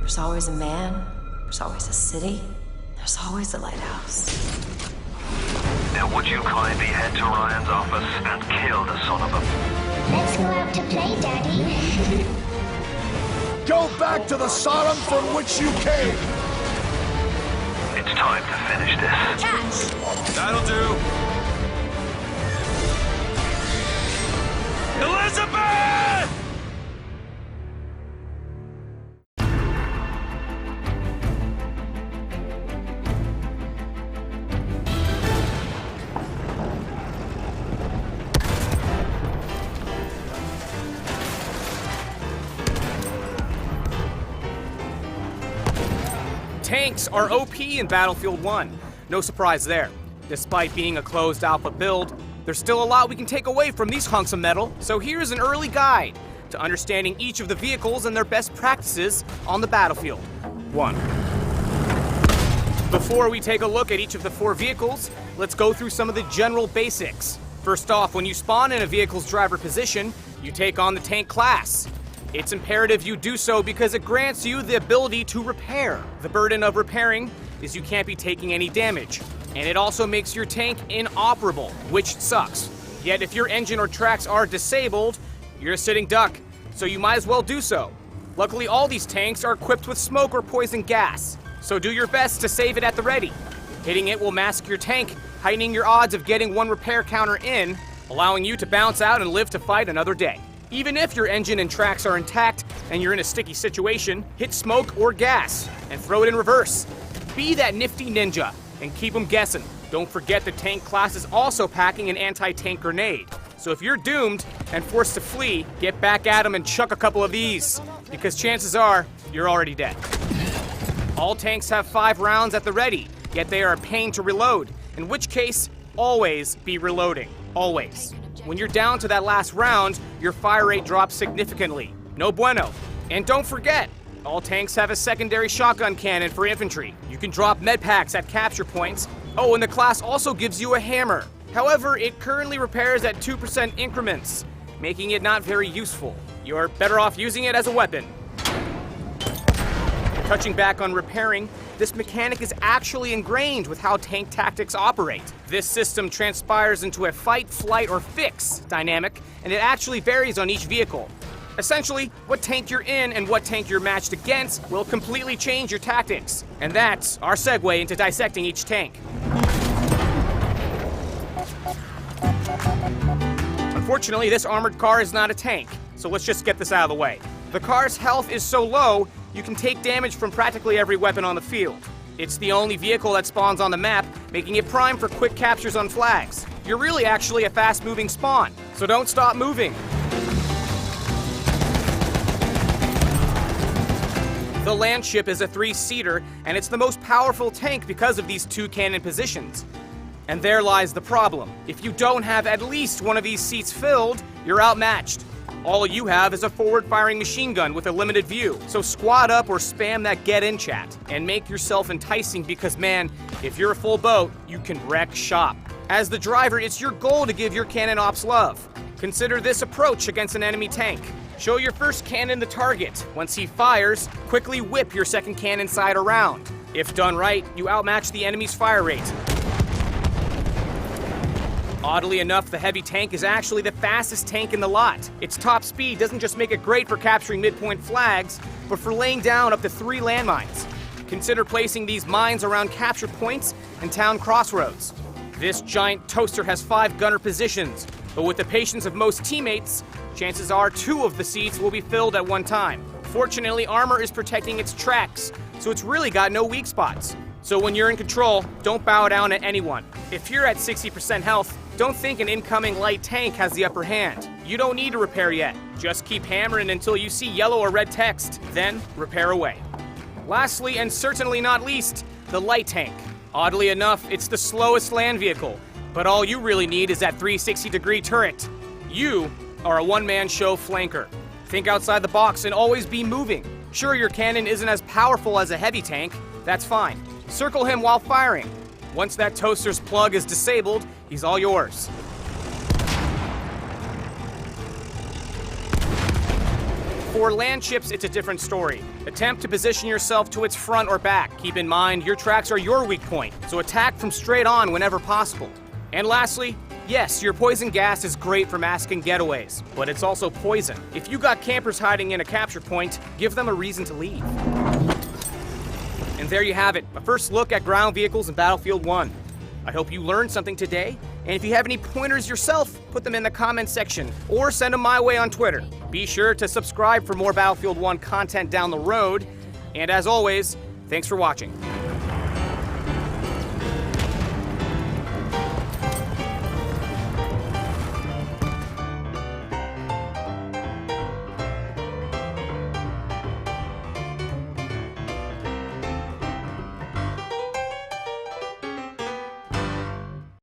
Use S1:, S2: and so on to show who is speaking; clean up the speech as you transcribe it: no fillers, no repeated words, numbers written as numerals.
S1: There's always a man, there's always a city, there's always a lighthouse.
S2: Now would you kindly head to Ryan's office and kill the son of a...
S3: Let's go out to play, Daddy.
S4: Go back to the Sodom from which you came!
S2: It's time to finish this.
S3: Catch!
S5: That'll do. Elizabeth!
S6: Tanks are OP in Battlefield 1. No surprise there. Despite being a closed alpha build, there's still a lot we can take away from these hunks of metal, so here's an early guide to understanding each of the vehicles and their best practices on the battlefield. 1. Before we take a look at each of the 4 vehicles, let's go through some of the general basics. First off, when you spawn in a vehicle's driver position, you take on the tank class. It's imperative you do so because it grants you the ability to repair. The burden of repairing is you can't be taking any damage, and it also makes your tank inoperable, which sucks. Yet if your engine or tracks are disabled, you're a sitting duck, so you might as well do so. Luckily, all these tanks are equipped with smoke or poison gas, so do your best to save it at the ready. Hitting it will mask your tank, heightening your odds of getting 1 repair counter in, allowing you to bounce out and live to fight another day. Even if your engine and tracks are intact and you're in a sticky situation, hit smoke or gas and throw it in reverse. Be that nifty ninja and keep them guessing. Don't forget the tank class is also packing an anti-tank grenade. So if you're doomed and forced to flee, get back at them and chuck a couple of these, because chances are you're already dead. All tanks have 5 rounds at the ready, yet they are a pain to reload, in which case, always be reloading. Always. When you're down to that last round, your fire rate drops significantly. No bueno. And don't forget, all tanks have a secondary shotgun cannon for infantry. You can drop med packs at capture points. Oh, and the class also gives you a hammer. However, it currently repairs at 2% increments, making it not very useful. You're better off using it as a weapon. Touching back on repairing, this mechanic is actually ingrained with how tank tactics operate. This system transpires into a fight, flight, or fix dynamic, and it actually varies on each vehicle. Essentially, what tank you're in and what tank you're matched against will completely change your tactics. And that's our segue into dissecting each tank. Unfortunately, this armored car is not a tank, so let's just get this out of the way. The car's health is so low, you can take damage from practically every weapon on the field. It's the only vehicle that spawns on the map, making it prime for quick captures on flags. You're really actually a fast-moving spawn, so don't stop moving. The Landship is a 3-seater, and it's the most powerful tank because of these 2 cannon positions. And there lies the problem. If you don't have at least one of these seats filled, you're outmatched. All you have is a forward-firing machine gun with a limited view, so squad up or spam that get in chat, and make yourself enticing because man, if you're a full boat, you can wreck shop. As the driver, it's your goal to give your cannon ops love. Consider this approach against an enemy tank. Show your first cannon the target. Once he fires, quickly whip your second cannon side around. If done right, you outmatch the enemy's fire rate. Oddly enough, the heavy tank is actually the fastest tank in the lot. Its top speed doesn't just make it great for capturing midpoint flags, but for laying down up to 3 landmines. Consider placing these mines around capture points and town crossroads. This giant toaster has 5 gunner positions, but with the patience of most teammates, chances are 2 of the seats will be filled at one time. Fortunately, armor is protecting its tracks, so it's really got no weak spots. So when you're in control, don't bow down to anyone. If you're at 60% health, don't think an incoming light tank has the upper hand. You don't need to repair yet. Just keep hammering until you see yellow or red text, then repair away. Lastly, and certainly not least, the light tank. Oddly enough, it's the slowest land vehicle, but all you really need is that 360-degree turret. You are a one-man show flanker. Think outside the box and always be moving. Sure, your cannon isn't as powerful as a heavy tank, that's fine. Circle him while firing. Once that toaster's plug is disabled, he's all yours. For land ships, it's a different story. Attempt to position yourself to its front or back. Keep in mind, your tracks are your weak point, so attack from straight on whenever possible. And lastly, yes, your poison gas is great for masking getaways, but it's also poison. If you got campers hiding in a capture point, give them a reason to leave. And there you have it, a first look at ground vehicles in Battlefield 1. I hope you learned something today, and if you have any pointers yourself, put them in the comments section, or send them my way on Twitter. Be sure to subscribe for more Battlefield 1 content down the road, and as always, thanks for watching.